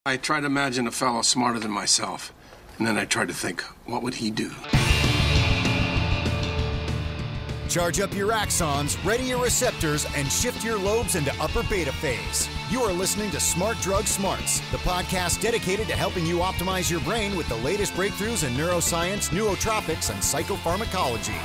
I try to imagine a fellow smarter than myself, and then I try to think, what would he do? Charge up your axons, ready your receptors, and shift your lobes into upper beta phase. You are listening to Smart Drug Smarts, the podcast dedicated to helping you optimize your brain with the latest breakthroughs in neuroscience, nootropics, and psychopharmacology.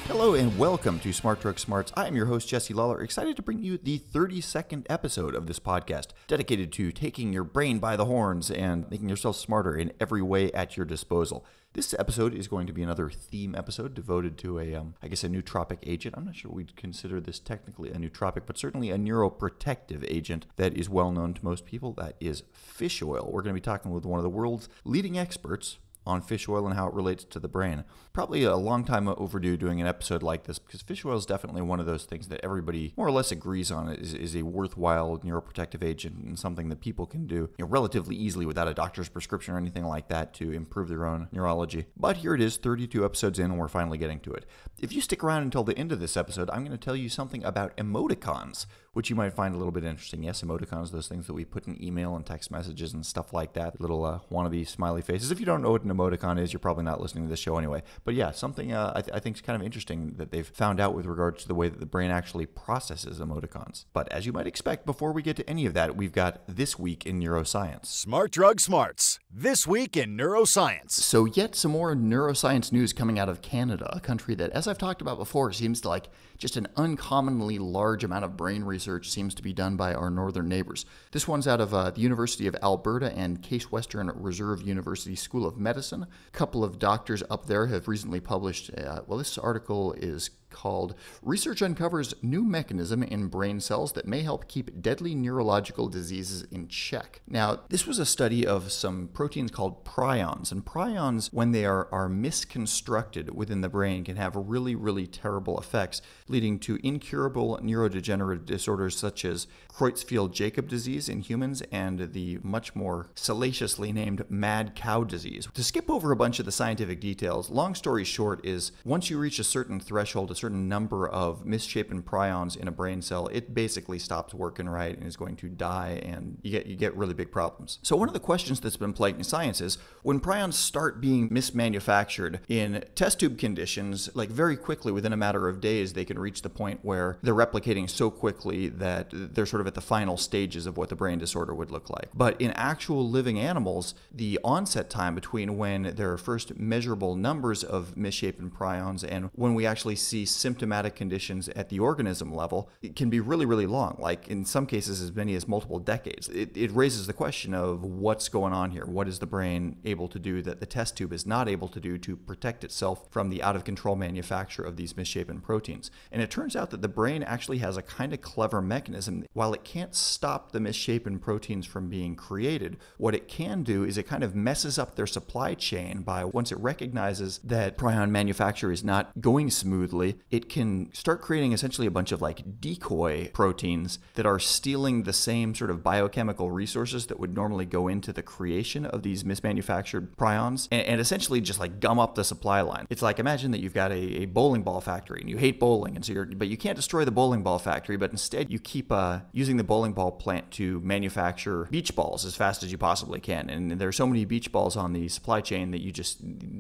Hello and welcome to Smart Drug Smarts. I am your host, Jesse Lawler, excited to bring you the 32nd episode of this podcast, dedicated to taking your brain by the horns and making yourself smarter in every way at your disposal. This episode is going to be another theme episode devoted to a nootropic agent. I'm not sure we'd consider this technically a nootropic, but certainly a neuroprotective agent that is well known to most people. That is fish oil. We're going to be talking with one of the world's leading experts on fish oil and how it relates to the brain. Probably a long time overdue doing an episode like this because fish oil is definitely one of those things that everybody more or less agrees on is a worthwhile neuroprotective agent and something that people can do relatively easily without a doctor's prescription or anything like that to improve their own neurology. But here it is, 32 episodes in, and we're finally getting to it. If you stick around until the end of this episode, I'm going to tell you something about emoticons, which you might find a little bit interesting. Yes, emoticons, those things that we put in email and text messages and stuff like that, little wannabe smiley faces. If you don't know what an emoticon is, you're probably not listening to this show anyway. But yeah, something I think is kind of interesting that they've found out with regards to the way that the brain actually processes emoticons. But as you might expect, before we get to any of that, we've got This Week in Neuroscience. Smart Drug Smarts, This Week in Neuroscience. So yet some more neuroscience news coming out of Canada, a country that, as I've talked about before, seems to like just an uncommonly large amount of brain research seems to be done by our northern neighbors. This one's out of the University of Alberta and Case Western Reserve University School of Medicine. A couple of doctors up there have recently published, this article is called Research Uncovers New Mechanism in Brain Cells That May Help Keep Deadly Neurological Diseases in Check. Now, this was a study of some proteins called prions, and prions, when they are misconstructed within the brain, can have really, really terrible effects, leading to incurable neurodegenerative disorders such as Creutzfeldt-Jakob disease in humans and the much more salaciously named mad cow disease. To skip over a bunch of the scientific details, long story short is once you reach a certain threshold, a certain number of misshapen prions in a brain cell, it basically stops working right and is going to die, and you get really big problems. So one of the questions that's been plaguing science is when prions start being mismanufactured in test tube conditions, like very quickly within a matter of days, they can reach the point where they're replicating so quickly that they're sort of at the final stages of what the brain disorder would look like. But in actual living animals, the onset time between when there are first measurable numbers of misshapen prions and when we actually see symptomatic conditions at the organism level, it can be really, really long, like in some cases as many as multiple decades. It raises the question of what's going on here. What is the brain able to do that the test tube is not able to do to protect itself from the out-of-control manufacture of these misshapen proteins? And it turns out that the brain actually has a kind of clever mechanism. While it can't stop the misshapen proteins from being created, what it can do is it kind of messes up their supply chain by, once it recognizes that prion manufacture is not going smoothly, it can start creating essentially a bunch of like decoy proteins that are stealing the same sort of biochemical resources that would normally go into the creation of these mismanufactured prions and essentially just like gum up the supply line. It's like, imagine that you've got a bowling ball factory and you hate bowling, and so but you can't destroy the bowling ball factory, but instead you keep using the bowling ball plant to manufacture beach balls as fast as you possibly can. And there are so many beach balls on the supply chain that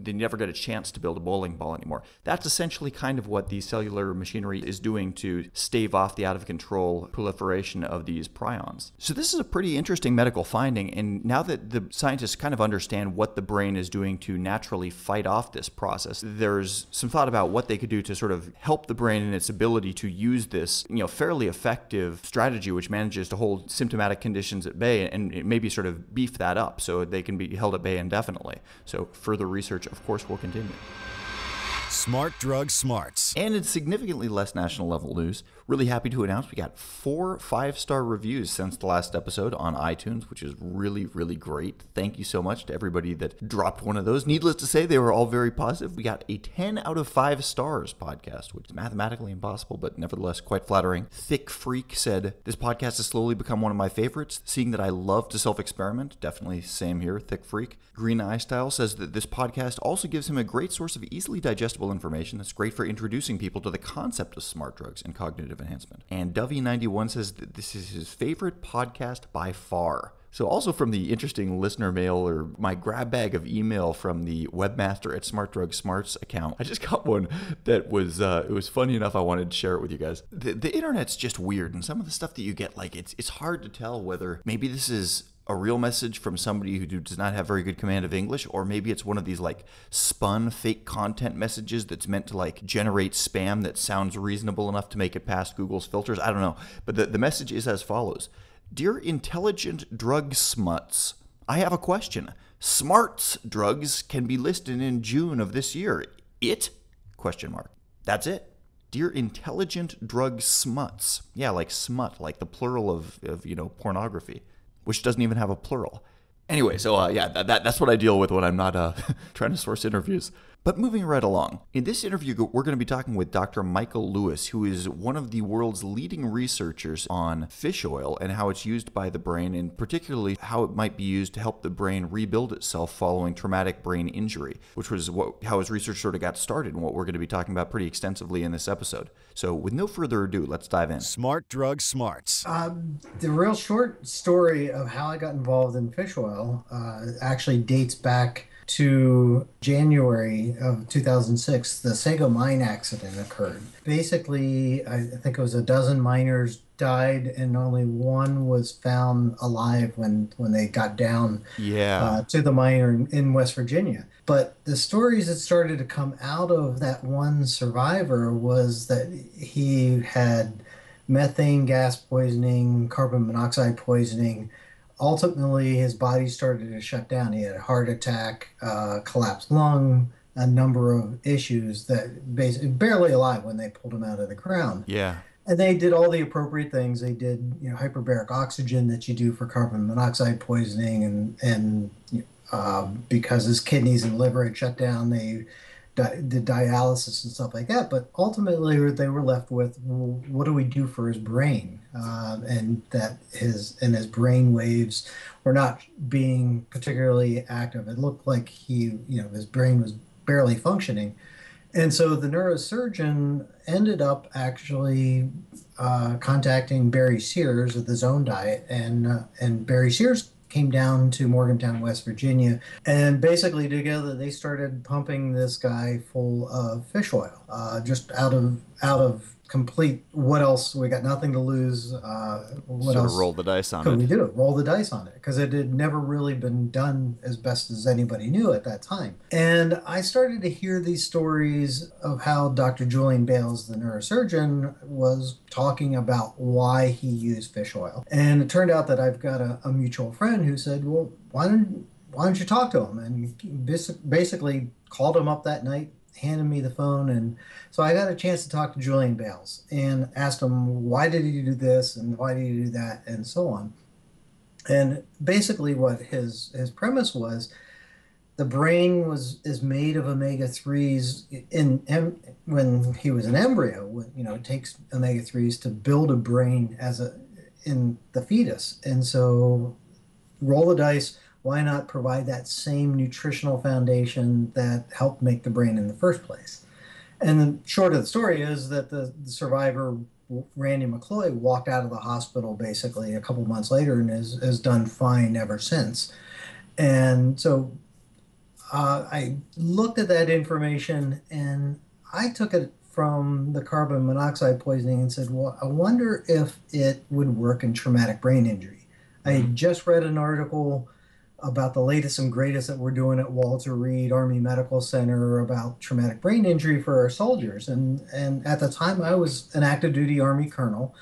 they never get a chance to build a bowling ball anymore. That's essentially kind of what the cellular machinery is doing to stave off the out-of-control proliferation of these prions. So this is a pretty interesting medical finding, and now that the scientists kind of understand what the brain is doing to naturally fight off this process, there's some thought about what they could do to sort of help the brain in its ability to use this, fairly effective strategy which manages to hold symptomatic conditions at bay and maybe sort of beef that up so they can be held at bay indefinitely. So further research, of course, will continue. Smart Drug Smarts. And in significantly less national level news, really happy to announce we got 4 5-star reviews since the last episode on iTunes, which is really, really great. Thank you so much to everybody that dropped one of those. Needless to say, they were all very positive. We got a 10 out of 5 stars podcast, which is mathematically impossible, but nevertheless quite flattering. Thick Freak said, this podcast has slowly become one of my favorites, seeing that I love to self-experiment. Definitely same here, Thick Freak. Green Eye Style says that this podcast also gives him a great source of easily digestible information that's great for introducing people to the concept of smart drugs and cognitive cognitive enhancement. And Dovey91 says that this is his favorite podcast by far. So also from the interesting listener mail or my grab bag of email from the webmaster at Smart Drug Smarts account, I just got one that was, it was funny enough I wanted to share it with you guys. The internet's just weird, and some of the stuff that you get, like, it's hard to tell whether maybe this is a real message from somebody who does not have very good command of English, or maybe it's one of these like spun fake content messages that's meant to like generate spam that sounds reasonable enough to make it past Google's filters. I don't know. But the message is as follows. Dear intelligent drug smuts, I have a question. Smarts drugs can be listed in June of this year. It? Question mark. That's it. Dear intelligent drug smuts. Yeah, like smut, like the plural of pornography, which doesn't even have a plural. Anyway, so that's what I deal with when I'm not trying to source interviews. But moving right along, in this interview, we're going to be talking with Dr. Michael Lewis, who is one of the world's leading researchers on fish oil and how it's used by the brain, and particularly how it might be used to help the brain rebuild itself following traumatic brain injury, which was how his research sort of got started and what we're going to be talking about pretty extensively in this episode. So with no further ado, let's dive in. Smart Drug Smarts. The real short story of how I got involved in fish oil actually dates back to January of 2006. The Sago mine accident occurred. Basically, I think it was a dozen miners died and only one was found alive when they got down to the mine in West Virginia. But the stories that started to come out of that one survivor was that he had methane gas poisoning, carbon monoxide poisoning. Ultimately, his body started to shut down. He had a heart attack, collapsed lung, a number of issues that basically barely alive when they pulled him out of the ground. Yeah. And they did all the appropriate things. They did, hyperbaric oxygen that you do for carbon monoxide poisoning, and because his kidneys and liver had shut down, they did dialysis and stuff like that. But ultimately, they were left with, well, what do we do for his brain? And that his brain waves were not being particularly active. It looked like his brain was barely functioning. And so the neurosurgeon ended up actually contacting Barry Sears of the Zone Diet, and Barry Sears came down to Morgantown, West Virginia, and basically together they started pumping this guy full of fish oil, just out of complete, what else, we got nothing to lose, what else roll the dice on could it. we do? Roll the dice on it, because it had never really been done as best as anybody knew at that time. And I started to hear these stories of how Dr. Julian Bales, the neurosurgeon, was talking about why he used fish oil. And it turned out that I've got a mutual friend who said, well, why don't you talk to him? And basically called him up that night, handed me the phone, and so I got a chance to talk to Julian Bales and asked him, why did he do this and why did he do that and so on. And basically what his premise was, the brain is made of omega-3s when he was an embryo. It takes omega-3s to build a brain in the fetus. And so roll the dice. Why not provide that same nutritional foundation that helped make the brain in the first place? And the short of the story is that the survivor, Randy McCloy, walked out of the hospital basically a couple months later and has done fine ever since. And so I looked at that information and I took it from the carbon monoxide poisoning and said, well, I wonder if it would work in traumatic brain injury. I had just read an article about the latest and greatest that we're doing at Walter Reed Army Medical Center about traumatic brain injury for our soldiers. And at the time, I was an active duty Army colonel.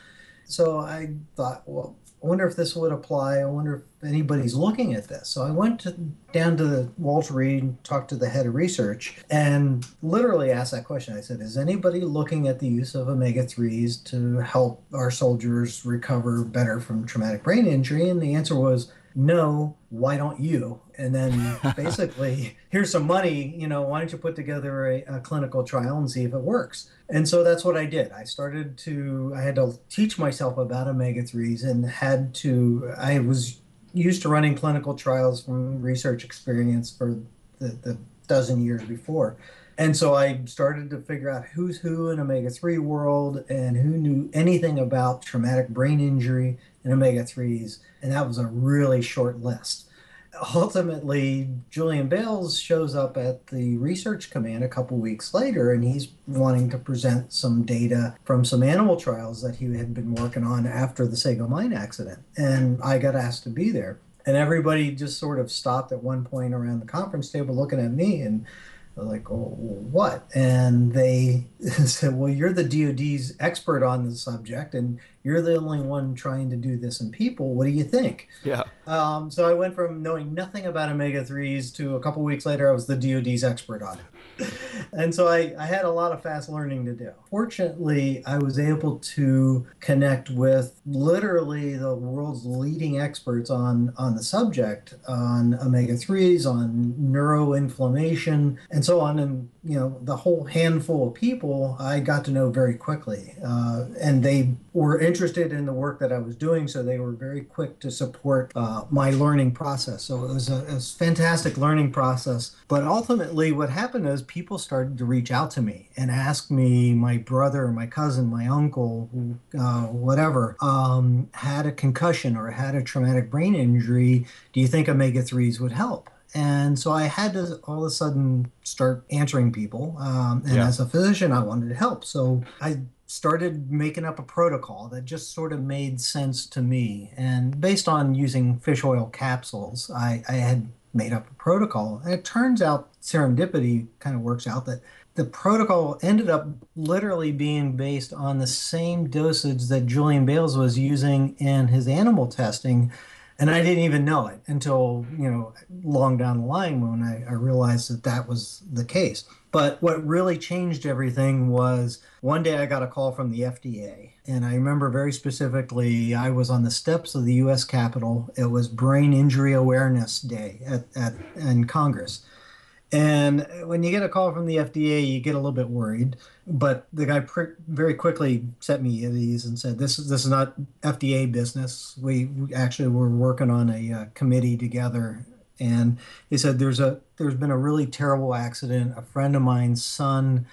So I thought, well, I wonder if this would apply. I wonder if anybody's looking at this. So I went down to the Walter Reed, talked to the head of research, and literally asked that question. I said, is anybody looking at the use of omega-3s to help our soldiers recover better from traumatic brain injury? And the answer was, no, why don't you? And then basically, here's some money, why don't you put together a clinical trial and see if it works? And so that's what I did. I had to teach myself about omega-3s and I was used to running clinical trials from research experience for the dozen years before. And so I started to figure out who's who in omega-3 world and who knew anything about traumatic brain injury and omega-3s. And that was a really short list. Ultimately, Julian Bales shows up at the research command a couple weeks later, and he's wanting to present some data from some animal trials that he had been working on after the Sago mine accident. And I got asked to be there. And everybody just sort of stopped at one point around the conference table looking at me and like, oh, what? And they said, well, you're the DoD's expert on the subject, and you're the only one trying to do this in people. What do you think? Yeah. So I went from knowing nothing about omega-3s to a couple weeks later, I was the DoD's expert on it. And so I had a lot of fast learning to do. Fortunately, I was able to connect with literally the world's leading experts on the subject, on omega-3s, on neuroinflammation, and so on. And, the whole handful of people I got to know very quickly. And they were interested in the work that I was doing, so they were very quick to support my learning process. So it was a fantastic learning process. But ultimately, what happened is people started to reach out to me and ask me, my brother, my cousin, my uncle, whatever, had a concussion or had a traumatic brain injury. Do you think omega-3s would help? And so I had to all of a sudden start answering people. As a physician, I wanted to help. So I started making up a protocol that just sort of made sense to me. And based on using fish oil capsules, I had made up a protocol. And it turns out, serendipity kind of works out, that the protocol ended up literally being based on the same dosage that Julian Bales was using in his animal testing. And I didn't even know it until, long down the line when I realized that that was the case. But what really changed everything was one day I got a call from the FDA. And I remember very specifically, I was on the steps of the U.S. Capitol. It was Brain Injury Awareness Day in Congress. And when you get a call from the FDA, you get a little bit worried. But the guy very quickly set me at ease and said, this is not FDA business. We actually were working on a committee together. And he said, there's been a really terrible accident. A friend of mine's son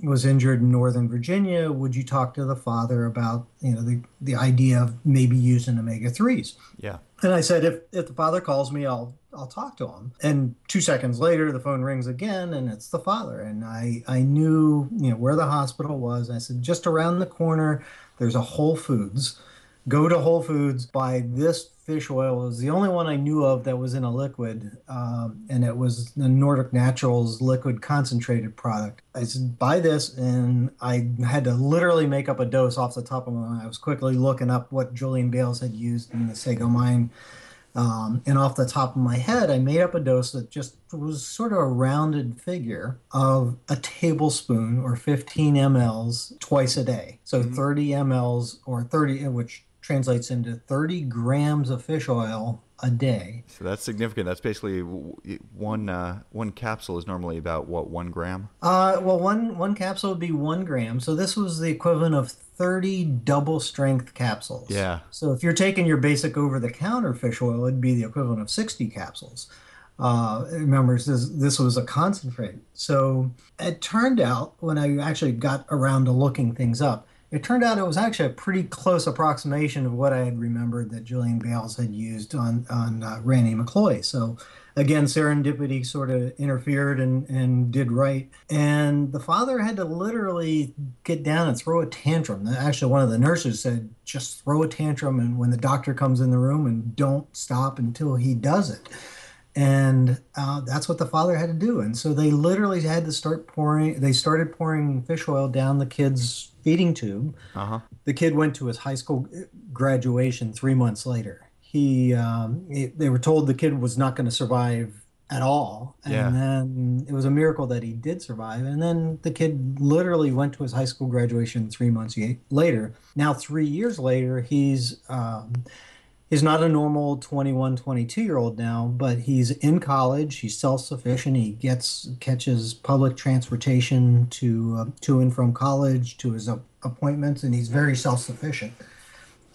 was injured in Northern Virginia. Would you talk to the father about, the idea of maybe using omega-3s? Yeah. And I said, if the father calls me, I'll talk to him. And 2 seconds later, the phone rings again, and it's the father. And I knew, where the hospital was. I said, just around the corner, there's a Whole Foods. Go to Whole Foods, buy this fish oil. It was the only one I knew of that was in a liquid, and it was the Nordic Naturals liquid concentrated product. I said, buy this, and I had to literally make up a dose off the top of my mind. I was quickly looking up what Julian Bales had used in the Sago mine, and off the top of my head, I made up a dose that just was sort of a rounded figure of a tablespoon or 15 mLs twice a day. So 30 mLs or 30, which translates into 30 grams of fish oil a day. So that's significant. That's basically one capsule is normally about, what, 1 gram? Well, one capsule would be 1 gram. So this was the equivalent of 30 double strength capsules. Yeah. So if you're taking your basic over-the-counter fish oil, it'd be the equivalent of 60 capsules. Remember, this was a concentrate. So it turned out, when I actually got around to looking things up, it turned out it was actually a pretty close approximation of what I had remembered that Julian Bales had used on Randy McCloy. So again, serendipity sort of interfered and did right. And the father had to literally get down and throw a tantrum. Actually, one of the nurses said, just throw a tantrum and when the doctor comes in the room, and don't stop until he does it. And that's what the father had to do. And so they literally had to start pouring. They started pouring fish oil down the kid's feeding tube. Uh-huh. The kid went to his high school graduation 3 months later. They were told the kid was not going to survive at all. And then it was a miracle that he did survive. And then the kid literally went to his high school graduation 3 months later. Now, 3 years later, he's not a normal 21, 22-year-old now, but he's in college. He's self-sufficient. He catches public transportation to and from college, to his appointments, and he's very self-sufficient.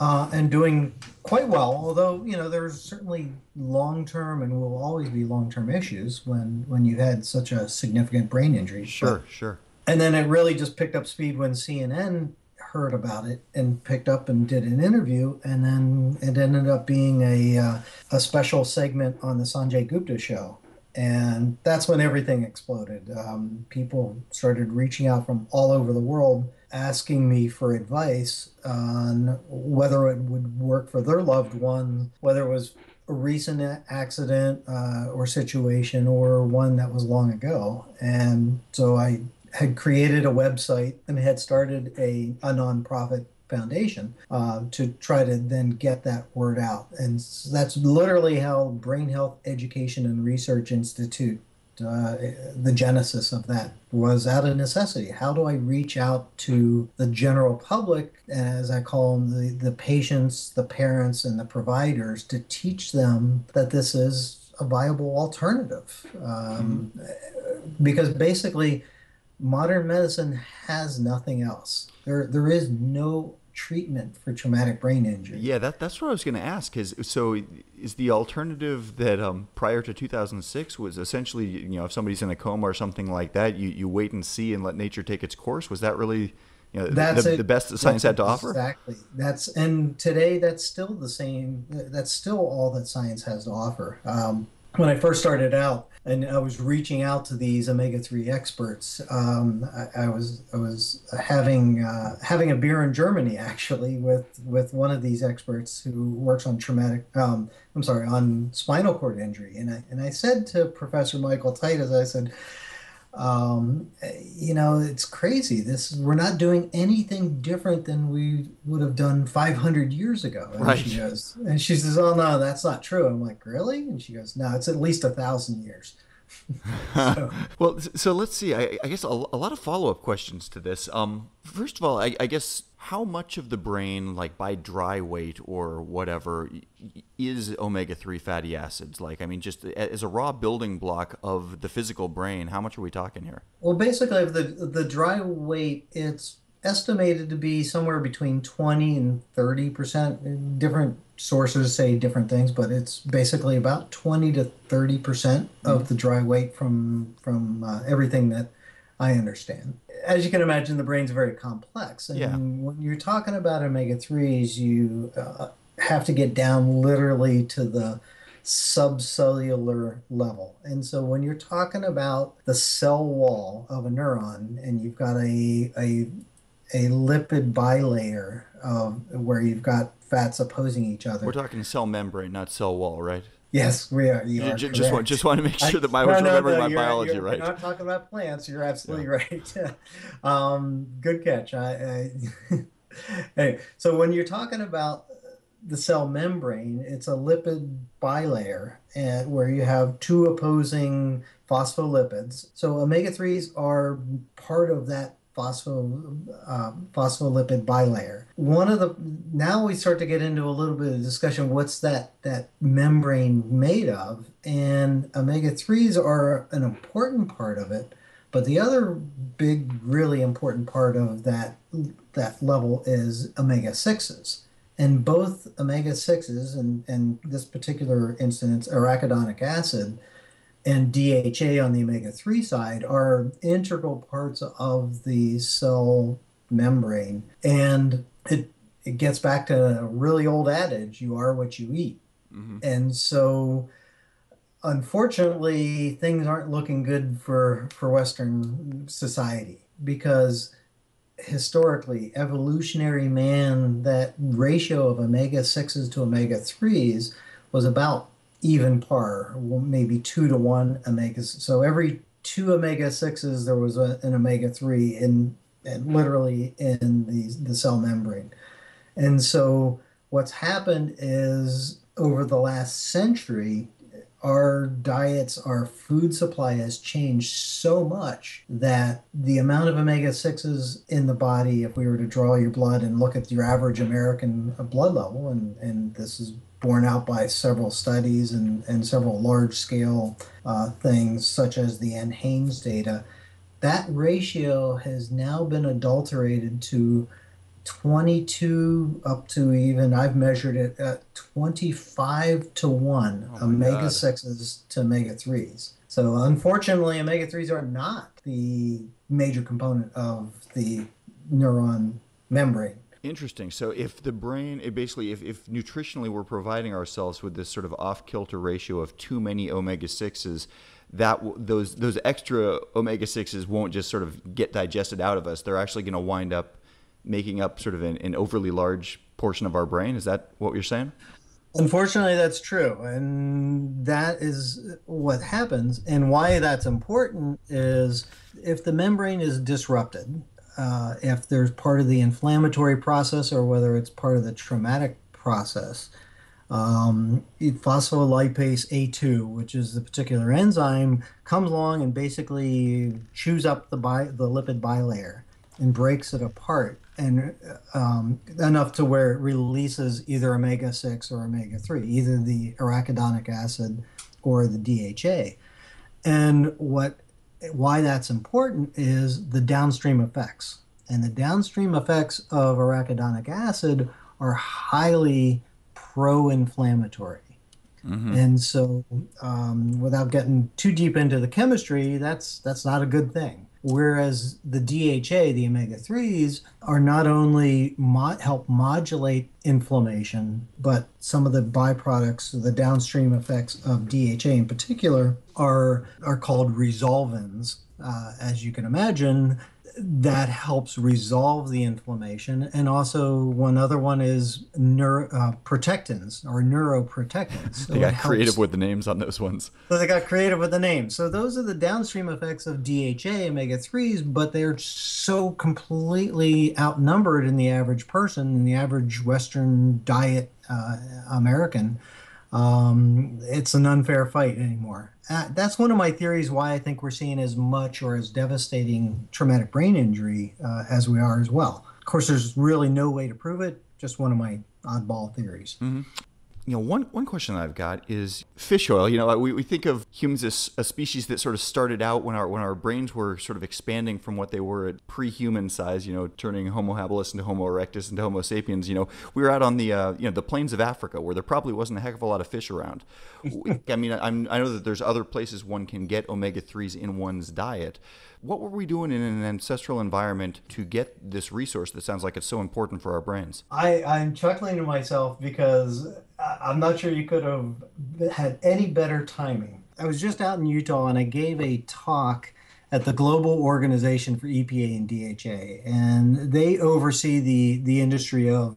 and doing quite well. Although, there's certainly long-term and will always be long-term issues when you had such a significant brain injury. Sure, sure. And then it really just picked up speed when CNN heard about it and picked up and did an interview, and then it ended up being a special segment on the Sanjay Gupta show. And that's when everything exploded. People started reaching out from all over the world asking me for advice on whether it would work for their loved one, whether it was a recent accident or situation or one that was long ago. And so I had created a website and had started a nonprofit foundation to try to then get that word out. And that's literally how Brain Health Education and Research Institute, the genesis of that was out of necessity. How do I reach out to the general public, as I call them, the patients, the parents, and the providers, to teach them that this is a viable alternative? Because basically, modern medicine has nothing else. There is no treatment for traumatic brain injury. Yeah, that's what I was going to ask. Is the alternative that prior to 2006 was essentially, if somebody's in a coma or something like that, you wait and see and let nature take its course? Was that really the best that science had to offer? Exactly. And today that's still the same. That's still all that science has to offer. When I first started out and I was reaching out to these omega-3 experts, I was having a beer in Germany actually with one of these experts who works on on spinal cord injury, and I said to Professor Michael Titus, I said, it's crazy. We're not doing anything different than we would have done 500 years ago. And right. She says, "Oh no, that's not true." I'm like, "Really?" And she goes, "No, it's at least 1,000 years." Well, so let's see. I guess a lot of follow-up questions to this. First of all, I guess how much of the brain, like by dry weight or whatever, is omega-3 fatty acids? Like, I mean, just as a raw building block of the physical brain, how much are we talking here? Well, basically, the dry weight, it's estimated to be somewhere between 20 and 30%. Different sources say different things, but it's basically about 20 to 30% of the dry weight from everything that I understand. As you can imagine, the brain's very complex. And when you're talking about omega-3s, you have to get down literally to the subcellular level. And so when you're talking about the cell wall of a neuron and you've got a lipid bilayer where you've got fats opposing each other. We're talking cell membrane, not cell wall, right? Yes, we are. You are just want to make sure that I was remembering my biology right. You're not talking about plants. You're absolutely right. Good catch. Anyway, so when you're talking about the cell membrane, it's a lipid bilayer where you have two opposing phospholipids. So omega-3s are part of that phospholipid bilayer. Now we start to get into a little bit of discussion, what's that membrane made of? And omega-3s are an important part of it, but the other big, really important part of that level is omega-6s. And both omega-6s and this particular instance, arachidonic acid, and DHA on the omega-3 side are integral parts of the cell membrane. And it gets back to a really old adage, you are what you eat. Mm-hmm. And so, unfortunately, things aren't looking good for Western society because historically, evolutionary man, that ratio of omega-6s to omega-3s was about even par, maybe 2 to 1 omegas. So every 2 omega-6s, there was an omega-3 and literally in the cell membrane. And so what's happened is over the last century, our diets, our food supply has changed so much that the amount of omega-6s in the body, if we were to draw your blood and look at your average American blood level, and this is borne out by several studies and several large-scale things such as the NHANES data, that ratio has now been adulterated to 22 up to, even I've measured it at 25 to 1 Oh my God. omega-6s to omega-3s. So unfortunately, omega-3s are not the major component of the neuron membrane. Interesting. So if the brain, if nutritionally we're providing ourselves with this sort of off-kilter ratio of too many omega-6s, those extra omega-6s won't just sort of get digested out of us. They're actually going to wind up making up sort of an overly large portion of our brain. Is that what you're saying? Unfortunately, that's true. And that is what happens. And why that's important is if the membrane is disrupted, if there's part of the inflammatory process or whether it's part of the traumatic process, phospholipase A2, which is the particular enzyme, comes along and basically chews up the lipid bilayer and breaks it apart, and enough to where it releases either omega-6 or omega-3, either the arachidonic acid or the DHA. And why that's important is the downstream effects. And the downstream effects of arachidonic acid are highly pro-inflammatory. Mm-hmm. And so without getting too deep into the chemistry, that's not a good thing. Whereas the DHA, the omega-3s, are not only help modulate inflammation, but some of the byproducts, the downstream effects of DHA in particular, are called resolvins. As you can imagine, that helps resolve the inflammation. And also one other one is protectins or neuroprotectins. So they got creative with the names on those ones. So they got creative with the names. So those are the downstream effects of DHA, omega-3s, but they're so completely outnumbered in the average person, in the average Western diet American. It's an unfair fight anymore. That's one of my theories why I think we're seeing as much or as devastating traumatic brain injury as we are as well. Of course, there's really no way to prove it. Just one of my oddball theories. Mm-hmm. One question that I've got is fish oil. We think of humans as a species that sort of started out when our brains were sort of expanding from what they were at pre-human size, turning Homo habilis into Homo erectus into Homo sapiens. We were out on the plains of Africa where there probably wasn't a heck of a lot of fish around. I mean, I know that there's other places one can get omega-3s in one's diet. What were we doing in an ancestral environment to get this resource that sounds like it's so important for our brains? I'm chuckling to myself because I'm not sure you could have had any better timing. I was just out in Utah and I gave a talk at the Global Organization for EPA and DHA, and they oversee the industry of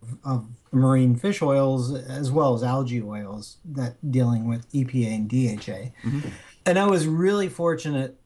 marine fish oils as well as algae oils that dealing with EPA and DHA. Mm-hmm. And I was really fortunate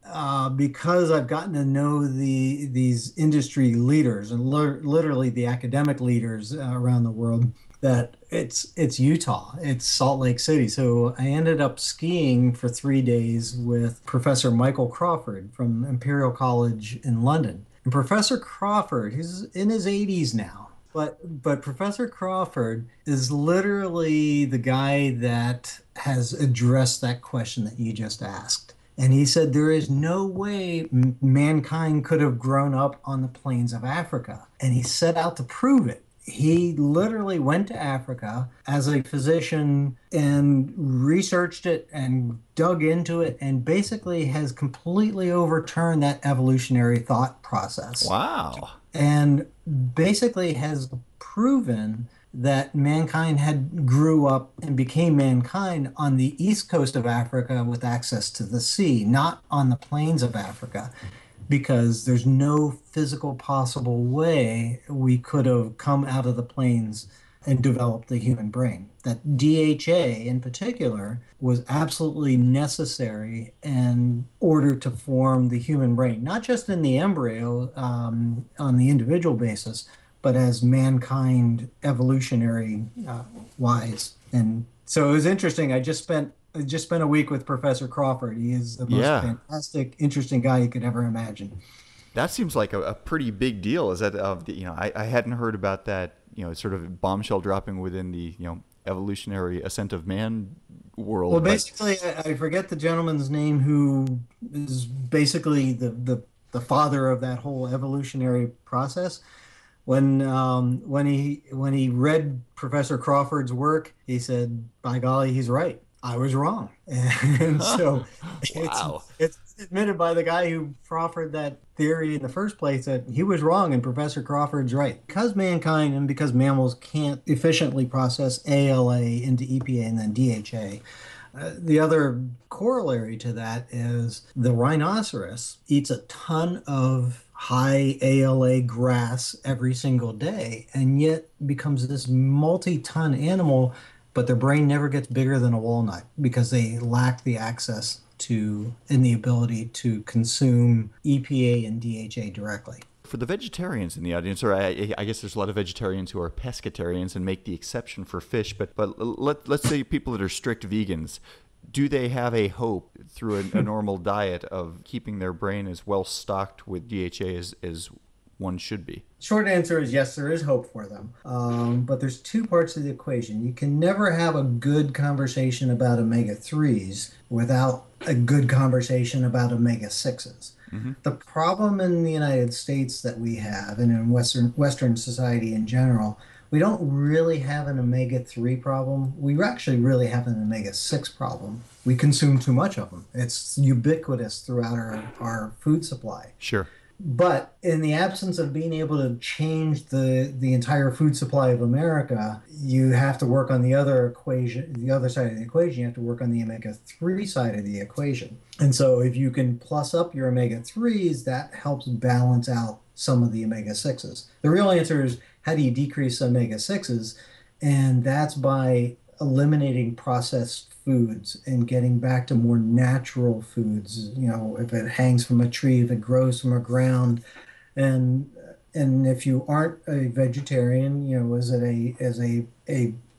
because I've gotten to know these industry leaders and literally the academic leaders around the world, that it's Utah, it's Salt Lake City. So I ended up skiing for 3 days with Professor Michael Crawford from Imperial College in London. And Professor Crawford, he's in his 80s now. But Professor Crawford is literally the guy that has addressed that question that you just asked. And he said there is no way mankind could have grown up on the plains of Africa. And he set out to prove it. He literally went to Africa as a physician and researched it and dug into it and basically has completely overturned that evolutionary thought process. Wow. And basically has proven that mankind had grew up and became mankind on the east coast of Africa with access to the sea, not on the plains of Africa, because there's no physical possible way we could have come out of the plains and developed the human brain. That DHA in particular was absolutely necessary in order to form the human brain, not just in the embryo on the individual basis, but as mankind evolutionary wise. And so it was interesting. I just spent a week with Professor Crawford. He is the most fantastic, interesting guy you could ever imagine. That seems like a pretty big deal. Is that I hadn't heard about that, sort of bombshell dropping within the, evolutionary ascent of man world. Well, basically, I forget the gentleman's name who is basically the father of that whole evolutionary process. When he read Professor Crawford's work, he said, "By golly, he's right. I was wrong." And so it's Wow. it's admitted by the guy who proffered that theory in the first place that he was wrong and Professor Crawford's right. Because mankind and because mammals can't efficiently process ALA into EPA and then DHA, the other corollary to that is the rhinoceros eats a ton of high ALA grass every single day and yet becomes this multi-ton animal, but their brain never gets bigger than a walnut because they lack the access to and the ability to consume EPA and DHA directly. For the vegetarians in the audience, or I guess there's a lot of vegetarians who are pescatarians and make the exception for fish, but let's say people that are strict vegans, do they have a hope through a normal diet of keeping their brain as well stocked with DHA as one should be? Short answer is yes, there is hope for them. But there's two parts of the equation. You can never have a good conversation about omega-3s without a good conversation about omega-6s. Mm-hmm. The problem in the United States that we have, and in Western society in general, we don't really have an omega-3 problem. We actually really have an omega-6 problem. We consume too much of them. It's ubiquitous throughout our food supply. Sure. But in the absence of being able to change the entire food supply of America, you have to work on the other equation, the other side of the equation. You have to work on the omega-3 side of the equation. And so if you can plus up your omega-3s, that helps balance out some of the omega-6s. The real answer is, how do you decrease omega-6s? And that's by eliminating processed foods and getting back to more natural foods. You know, if it hangs from a tree, if it grows from a ground, and if you aren't a vegetarian, you know, as a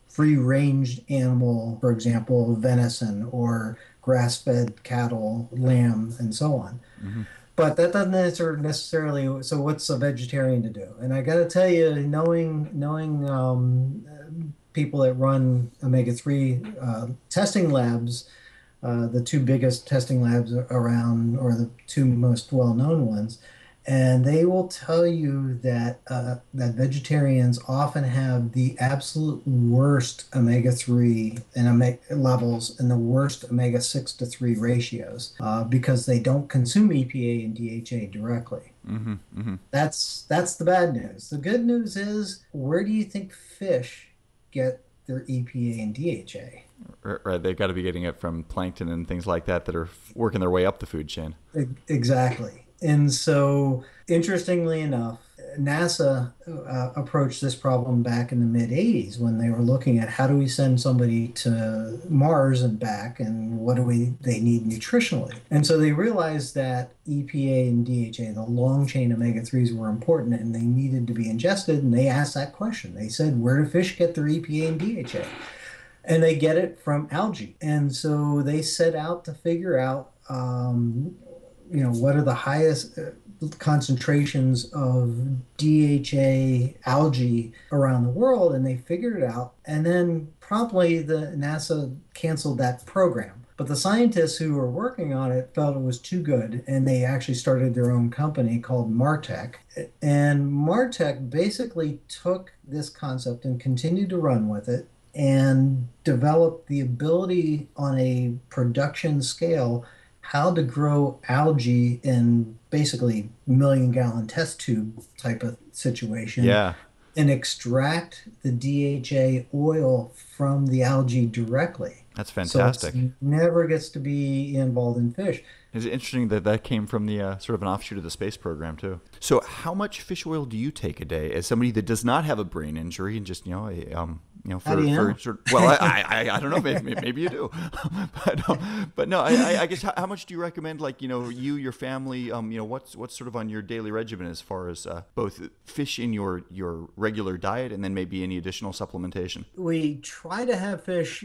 free-range animal, for example, venison or grass-fed cattle, lamb, and so on. Mm-hmm. But that doesn't answer necessarily. So what's a vegetarian to do? And I got to tell you, knowing people that run omega-3 testing labs, the two biggest testing labs around, or the two most well-known ones, and they will tell you that that vegetarians often have the absolute worst omega-3 and levels and the worst omega-6 to 3 ratios because they don't consume EPA and DHA directly. Mm-hmm, mm-hmm. That's the bad news. The good news is, where do you think fish get their EPA and DHA? Right, they've got to be getting it from plankton and things like that are working their way up the food chain. Exactly. And so, interestingly enough, NASA approached this problem back in the mid-'80s when they were looking at how do we send somebody to Mars and back, and what do they need nutritionally. And so they realized that EPA and DHA, the long-chain omega-3s, were important and they needed to be ingested, and they asked that question. They said, where do fish get their EPA and DHA? And they get it from algae. And so they set out to figure out what are the highest concentrations of DHA algae around the world, and they figured it out. And then promptly the NASA canceled that program. But the scientists who were working on it felt it was too good, and they actually started their own company called Martech. And Martech basically took this concept and continued to run with it and developed the ability on a production scale how to grow algae in basically million-gallon test tube type of situation. Yeah. And extract the DHA oil from the algae directly. That's fantastic. So it never gets to be involved in fish. It's interesting that came from the sort of an offshoot of the space program too. So how much fish oil do you take a day as somebody that does not have a brain injury and just well, I don't know, maybe you do, but no, I guess how much do you recommend? Like, you, your family, what's sort of on your daily regimen as far as both fish in your regular diet and then maybe any additional supplementation? We try to have fish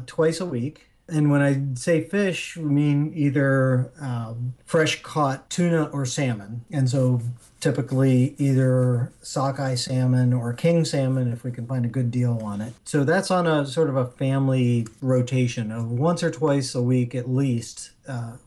twice a week. And when I say fish, we mean either fresh caught tuna or salmon. And so typically either sockeye salmon or king salmon if we can find a good deal on it. So that's on a sort of a family rotation of once or twice a week at least.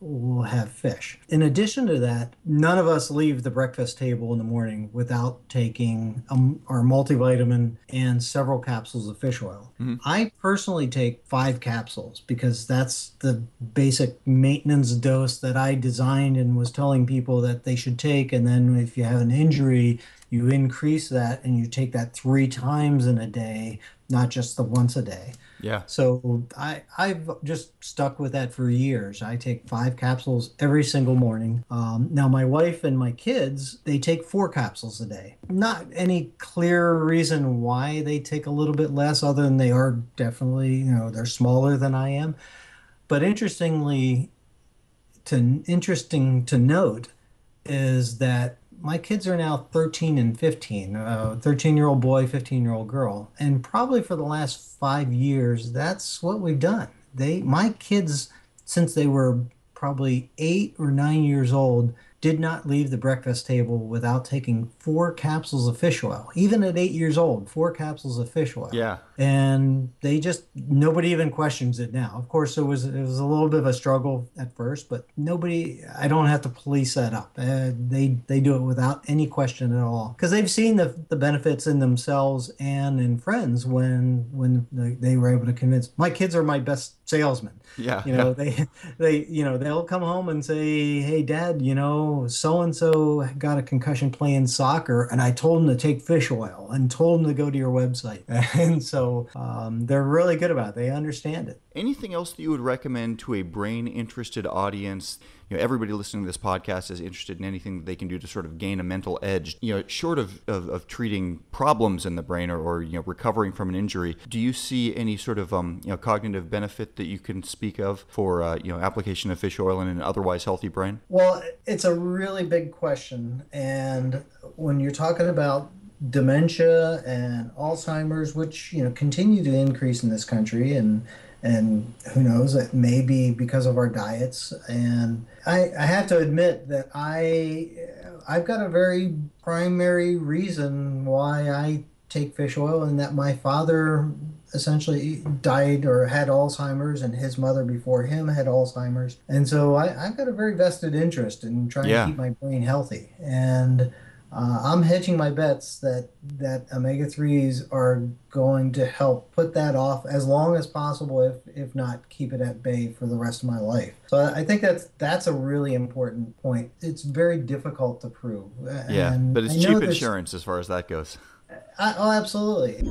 We'll have fish. In addition to that, none of us leave the breakfast table in the morning without taking our multivitamin and several capsules of fish oil. I personally take 5 capsules because that's the basic maintenance dose that I designed and was telling people that they should take. And then if you have an injury, you increase that and you take that 3 times in a day, not just the once a day. Yeah. So I've just stuck with that for years. I take 5 capsules every single morning. Now my wife and my kids, they take 4 capsules a day. Not any clear reason why they take a little bit less other than they are definitely, they're smaller than I am. But interesting to note is that my kids are now 13 and 15, 13-year-old boy, 15-year-old girl. And probably for the last 5 years, that's what we've done. My kids, since they were probably 8 or 9 years old, did not leave the breakfast table without taking 4 capsules of fish oil. Even at 8 years old, 4 capsules of fish oil. Yeah. And nobody even questions it now. Of course, it was a little bit of a struggle at first, but I don't have to police that up. They do it without any question at all. Because they've seen the benefits in themselves and in friends when they were able to convince. My kids are my best salesmen. Yeah. They'll come home and say, "Hey, Dad, so-and-so got a concussion playing soccer, and I told him to take fish oil and told him to go to your website." And so they're really good about it. They understand it. Anything else that you would recommend to a brain-interested audience? Everybody listening to this podcast is interested in anything that they can do to sort of gain a mental edge. Short of treating problems in the brain or recovering from an injury, do you see any sort of cognitive benefit that you can speak of for application of fish oil in an otherwise healthy brain? Well, it's a really big question, and when you're talking about dementia and Alzheimer's, which continue to increase in this country, and who knows, it may be because of our diets. And I have to admit that I've got a very primary reason why I take fish oil, and that my father essentially died or had Alzheimer's, and his mother before him had Alzheimer's. And so I've got a very vested interest in trying to keep my brain healthy. And I'm hedging my bets that omega-3s are going to help put that off as long as possible, if not keep it at bay for the rest of my life. So I think that's a really important point. It's very difficult to prove. Yeah, but it's cheap insurance as far as that goes. Oh, absolutely.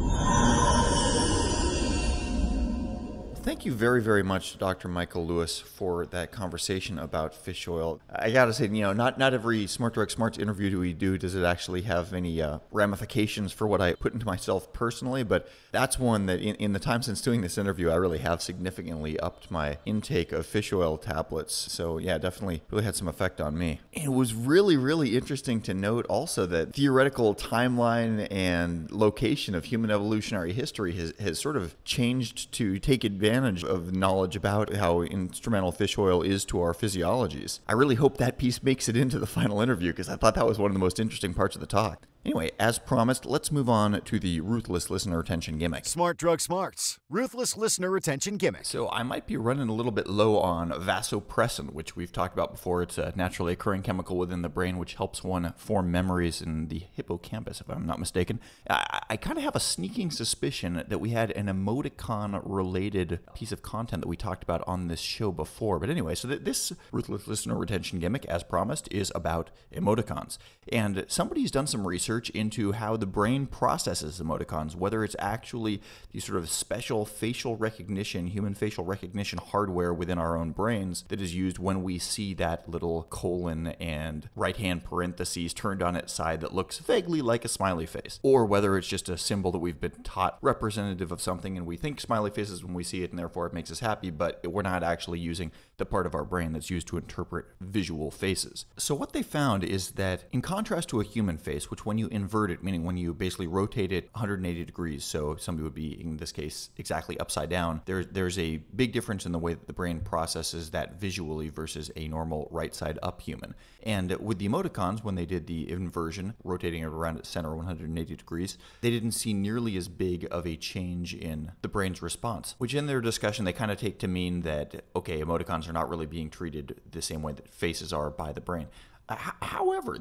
Thank you very, very much, Dr. Michael Lewis, for that conversation about fish oil. I got to say, not every Smart Drug Smarts interview we do does it actually have any ramifications for what I put into myself personally, but that's one that in the time since doing this interview, I really have significantly upped my intake of fish oil tablets. So yeah, definitely really had some effect on me. And it was really, really interesting to note also that theoretical timeline and location of human evolutionary history has sort of changed to take advantage of knowledge about how instrumental fish oil is to our physiologies. I really hope that piece makes it into the final interview because I thought that was one of the most interesting parts of the talk. Anyway, as promised, let's move on to the ruthless listener retention gimmick. Smart Drug Smarts, ruthless listener retention gimmick. So I might be running a little bit low on vasopressin, which we've talked about before. It's a naturally occurring chemical within the brain which helps one form memories in the hippocampus, if I'm not mistaken. I kind of have a sneaking suspicion that we had an emoticon-related piece of content that we talked about on this show before. But anyway, so this ruthless listener retention gimmick, as promised, is about emoticons. And somebody's done some research into how the brain processes emoticons, whether it's actually the sort of special facial recognition, human facial recognition hardware within our own brains that is used when we see that little colon and right-hand parentheses turned on its side that looks vaguely like a smiley face, or whether it's just a symbol that we've been taught representative of something and we think smiley faces when we see it and therefore it makes us happy, but we're not actually using the part of our brain that's used to interpret visual faces. So what they found is that in contrast to a human face, which when you you invert it, meaning when you basically rotate it 180 degrees, so somebody would be, in this case, exactly upside down, there's a big difference in the way that the brain processes that visually versus a normal right side up human. And with the emoticons, when they did the inversion, rotating it around its center 180 degrees, they didn't see nearly as big of a change in the brain's response, which in their discussion they kind of take to mean that, okay, emoticons are not really being treated the same way that faces are by the brain. However,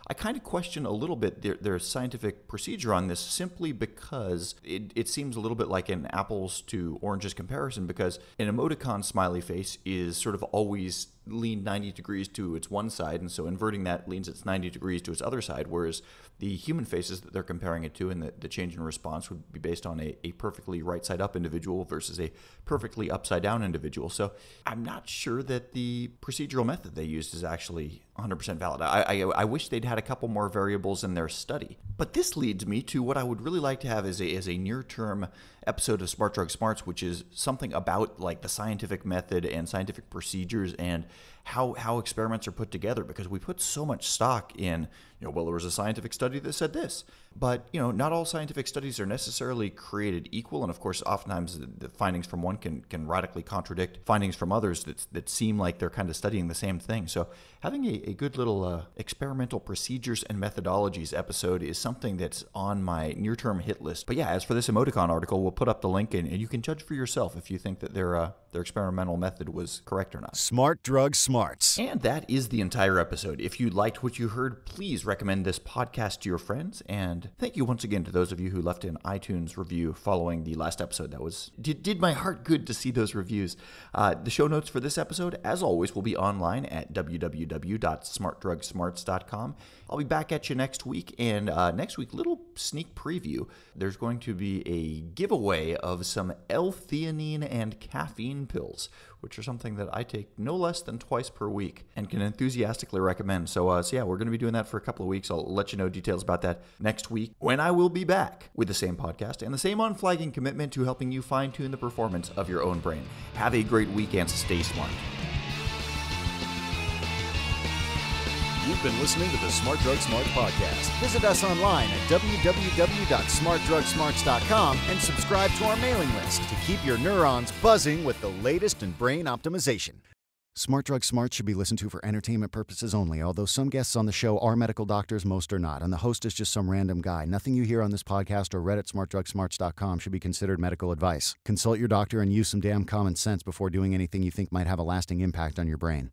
I kind of question a little bit their scientific procedure on this, simply because it seems a little bit like an apples to oranges comparison, because an emoticon smiley face is sort of always lean 90 degrees to its one side, and so inverting that leans its 90 degrees to its other side, whereas the human faces that they're comparing it to and the change in response would be based on a perfectly right side up individual versus a perfectly upside down individual. So I'm not sure that the procedural method they used is actually 100% valid. I wish they'd had a couple more variables in their study. But this leads me to what I would really like to have as a near-term episode of Smart Drug Smarts, which is something about like the scientific method and scientific procedures and how experiments are put together, because we put so much stock in, well, there was a scientific study that said this, but, not all scientific studies are necessarily created equal. And of course, oftentimes the findings from one can radically contradict findings from others that seem like they're kind of studying the same thing. So having a good little experimental procedures and methodologies episode is something that's on my near-term hit list. But yeah, as for this emoticon article, we'll put up the link and you can judge for yourself if you think that their experimental method was correct or not. Smart Drug Smarts. And that is the entire episode. If you liked what you heard, please recommend this podcast to your friends. And thank you once again to those of you who left an iTunes review following the last episode. That did my heart good to see those reviews. The show notes for this episode, as always, will be online at www.smartdrugsmarts.com. I'll be back at you next week. And next week, little sneak preview. There's going to be a giveaway of some L-theanine and caffeine pills, which are something that I take no less than twice per week and can enthusiastically recommend. So yeah, we're going to be doing that for a couple of weeks. I'll let you know details about that next week, when I will be back with the same podcast and the same unflagging commitment to helping you fine-tune the performance of your own brain. Have a great week and stay smart. You've been listening to the Smart Drug Smarts podcast. Visit us online at www.smartdrugsmarts.com and subscribe to our mailing list to keep your neurons buzzing with the latest in brain optimization. Smart Drug Smarts should be listened to for entertainment purposes only, although some guests on the show are medical doctors, most are not, and the host is just some random guy. Nothing you hear on this podcast or read at smartdrugsmarts.com should be considered medical advice. Consult your doctor and use some damn common sense before doing anything you think might have a lasting impact on your brain.